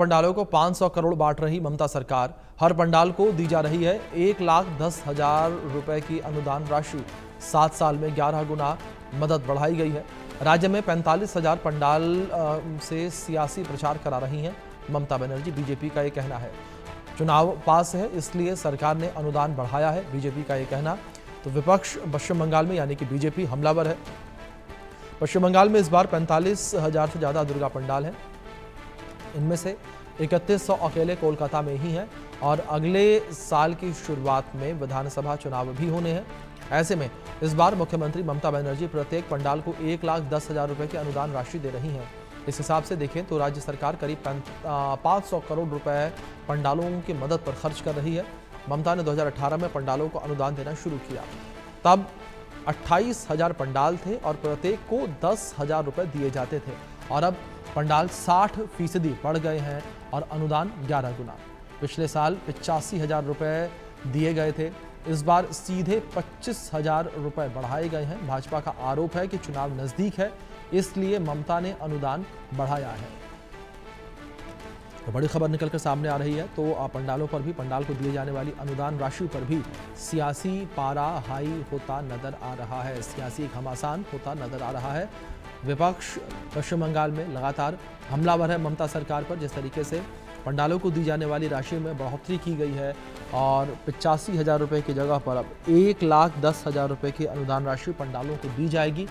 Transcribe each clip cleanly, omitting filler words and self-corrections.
पंडालों को 500 करोड़ बांट रही ममता सरकार। हर पंडाल को दी जा रही है 1,10,000 रुपए की अनुदान राशि। 7 साल में 11 गुना मदद बढ़ाई गई है। राज्य में 45,000 पंडाल से सियासी प्रचार करा रही हैं ममता बनर्जी। बीजेपी का ये कहना है चुनाव पास है इसलिए सरकार ने अनुदान बढ़ाया है, बीजेपी का ये कहना। तो विपक्ष पश्चिम बंगाल में यानी कि बीजेपी हमलावर है। पश्चिम बंगाल में इस बार 45,000 से ज़्यादा दुर्गा पंडाल हैं। इनमें से 3100 अकेले कोलकाता में ही हैं और अगले साल की शुरुआत में विधानसभा चुनाव भी होने हैं। ऐसे में इस बार मुख्यमंत्री ममता बनर्जी प्रत्येक पंडाल को 1,10,000 रुपए की अनुदान राशि दे रही हैं। इस हिसाब से देखें तो राज्य सरकार करीब 500 करोड़ रुपए पंडालों की मदद पर खर्च कर रही है। ममता ने 2018 में पंडालों को अनुदान देना शुरू किया, तब 28,000 पंडाल थे और प्रत्येक को 10,000 रुपए दिए जाते थे और अब पंडाल 60% बढ़ गए हैं और अनुदान 11 गुना। पिछले साल 85,000 रुपए दिए गए थे, इस बार सीधे 25,000 रुपए बढ़ाए गए हैं। भाजपा का आरोप है कि चुनाव नजदीक है इसलिए ममता ने अनुदान बढ़ाया है। तो बड़ी खबर निकलकर सामने आ रही है। तो पंडालों पर भी, पंडाल को दिए जाने वाली अनुदान राशि पर भी सियासी पारा हाई होता नजर आ रहा है, सियासी घमासान होता नजर आ रहा है। विपक्ष पश्चिम बंगाल में लगातार हमलावर है ममता सरकार पर। जिस तरीके से पंडालों को दी जाने वाली राशि में बढ़ोतरी की गई है और 85,000 रुपये की जगह पर अब 1,10,000 रुपये की अनुदान राशि पंडालों को दी जाएगी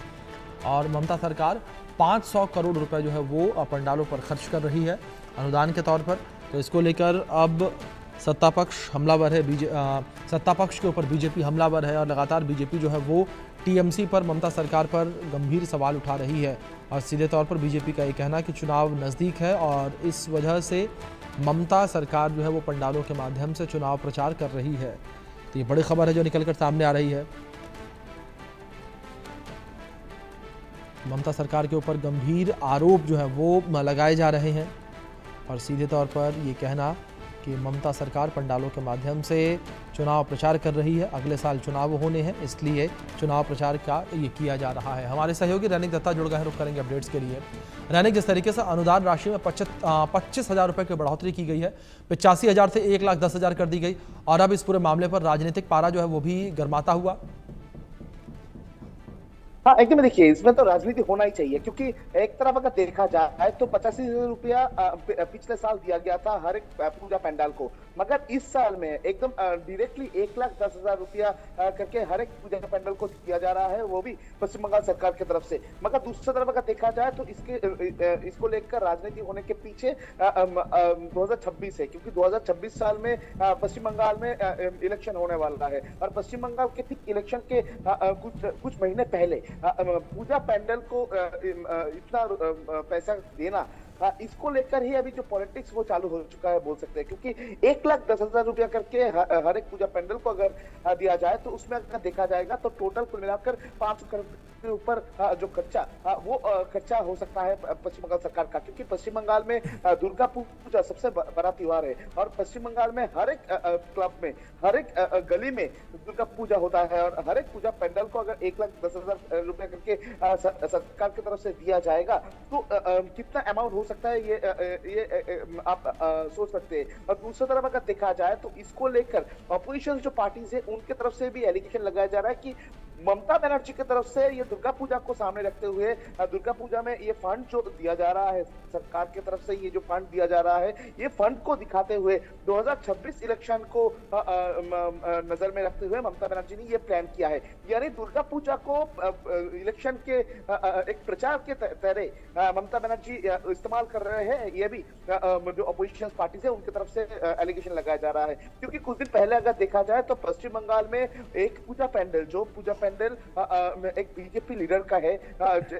और ममता सरकार 500 करोड़ रुपए जो है वो पंडालों पर खर्च कर रही है अनुदान के तौर पर। तो इसको लेकर अब सत्ता पक्ष हमलावर है, सत्ता पक्ष के ऊपर बीजेपी हमलावर है और लगातार बीजेपी जो है वो टीएमसी पर, ममता सरकार पर गंभीर सवाल उठा रही है। और सीधे तौर पर बीजेपी का ये कहना कि चुनाव नज़दीक है और इस वजह से ममता सरकार जो है वो पंडालों के माध्यम से चुनाव प्रचार कर रही है। तो ये बड़ी खबर है जो निकलकर सामने आ रही है। ममता सरकार के ऊपर गंभीर आरोप जो है वो लगाए जा रहे हैं और सीधे तौर पर ये कहना कि ममता सरकार पंडालों के माध्यम से चुनाव प्रचार कर रही है। अगले साल चुनाव होने हैं इसलिए चुनाव प्रचार का ये किया जा रहा है। हमारे सहयोगी रैनिक दत्ता जुड़ गए हैं, रुक करेंगे अपडेट्स के लिए। रैनिक, जिस तरीके से अनुदान राशि में 25,000 रुपये की बढ़ोतरी की गई है, 85,000 से 1,10,000 कर दी गई और अब इस पूरे मामले पर राजनीतिक पारा जो है वो भी गर्माता हुआ। हाँ, एकदम। देखिए, इसमें तो राजनीति होना ही चाहिए क्योंकि एक तरफ अगर देखा जाए तो 85,000 रुपया पिछले साल दिया गया था हर एक पूजा पंडाल को, मगर इस साल में एकदम डायरेक्टली 1,10,000 रुपया करके हर एक पूजा पंडाल को दिया जा रहा है, वो भी पश्चिम बंगाल सरकार की तरफ से। मगर दूसरी तरफ अगर देखा जाए तो इसको लेकर राजनीति होने के पीछे 2026 है, क्योंकि 2026 साल में पश्चिम बंगाल में इलेक्शन होने वाला है और पश्चिम बंगाल के ठीक इलेक्शन के कुछ महीने पहले पूजा पैंडल को इतना पैसा देना, इसको लेकर ही अभी जो पॉलिटिक्स वो चालू हो चुका है बोल सकते हैं। क्योंकि 1,10,000 रुपया करके हर एक पूजा पैंडल को अगर दिया जाए तो उसमें अगर देखा जाएगा तो टोटल कुल मिलाकर 500 करोड़ के ऊपर जो खर्चा वो खर्चा हो सकता है पश्चिम बंगाल सरकार का। क्योंकि पश्चिम बंगाल में दुर्गा पूजा सबसे बड़ा त्योहार है और पश्चिम बंगाल में हर एक क्लब में, हर एक गली में दुर्गा पूजा होता है और हर एक पूजा पैंडल को अगर 1,10,000 रुपया करके सरकार की तरफ से दिया जाएगा तो कितना अमाउंट हो सकता है ये आप सोच सकते हैं। और दूसरी तरफ अगर देखा जाए तो इसको लेकर अपोजिशन जो पार्टीज है उनके तरफ से भी एलिगेशन लगाया जा रहा है कि ममता बनर्जी की तरफ से ये दुर्गा पूजा को सामने रखते हुए दुर्गा पूजा में ये फंड जो दिया जा रहा है सरकार की तरफ से, ये जो फंड दिया जा रहा है, ये फंड को दिखाते हुए 2026 इलेक्शन को नजर में रखते हुए ममता बनर्जी ने ये प्लान किया है। यानी दुर्गा पूजा को इलेक्शन के एक प्रचार के तरह ममता बनर्जी इस्तेमाल कर रहे हैं। ये भी जो अपोजिशन पार्टी है उनकी तरफ से एलिगेशन लगाया जा रहा है। क्योंकि कुछ दिन पहले अगर देखा जाए तो पश्चिम बंगाल में एक पूजा पैंडल, जो पूजा पैंडल एक बीजेपी लीडर का है,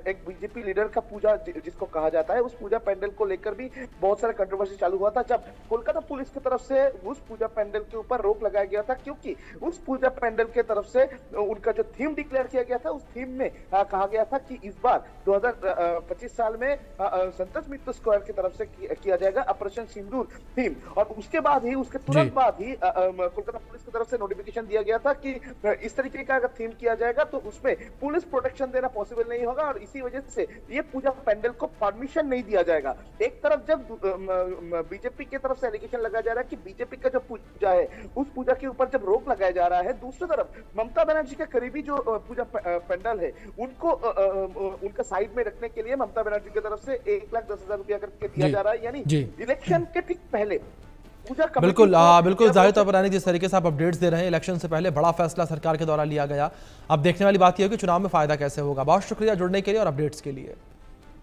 एक बीजेपी लीडर का पूजा जिसको कहा जाता है, उस पूजा पैंडल को लेकर भी बहुत सारा कंट्रोवर्सी चालू हुआ था जब कोलकाता पुलिस की तरफ से उस पूजा पैंडल के ऊपर रोक लगाया गया था। क्योंकि उस पूजा पैंडल के तरफ से उनका जो थीम डिक्लेयर किया गया था, उस थीम में कहा गया था कि इस बार 2025 साल में संतोष मित्र स्क्वायर की तरफ से किया जाएगा ऑपरेशन सिंदूर थीम। और उसके बाद ही, उसके तुरंत बाद ही कोलकाता पुलिस की तरफ से नोटिफिकेशन दिया गया था कि इस तरीके का अगर थीम किया जाएगा तो उसमें पुलिस प्रोटेक्शन देना पॉसिबल नहीं होगा और इसी वजह से ये पूजा पंडाल को परमिशन नहीं दिया जाएगा। एक तरफ जब बीजेपी की तरफ से एलिगेशन लगाया जा रहा है कि बीजेपी का जो पूजा है उस पूजा के ऊपर जब रोक लगाया जा रहा है, दूसरी तरफ ममता बनर्जी के करीबी जो पूजा पंडाल है उनको उनका साइड में रखने के लिए ममता बनर्जी की तरफ से 1,10,000 रुपया करके दिया जा रहा है, यानी इलेक्शन के ठीक पहले बिल्कुल बिल्कुल जाहिर तौर पर यानी जिस तरीके से आप अपडेट्स दे रहे हैं, इलेक्शन से पहले बड़ा फैसला सरकार के द्वारा लिया गया। अब देखने वाली बात यह है कि चुनाव में फायदा कैसे होगा। बहुत शुक्रिया जुड़ने के लिए और अपडेट्स के लिए।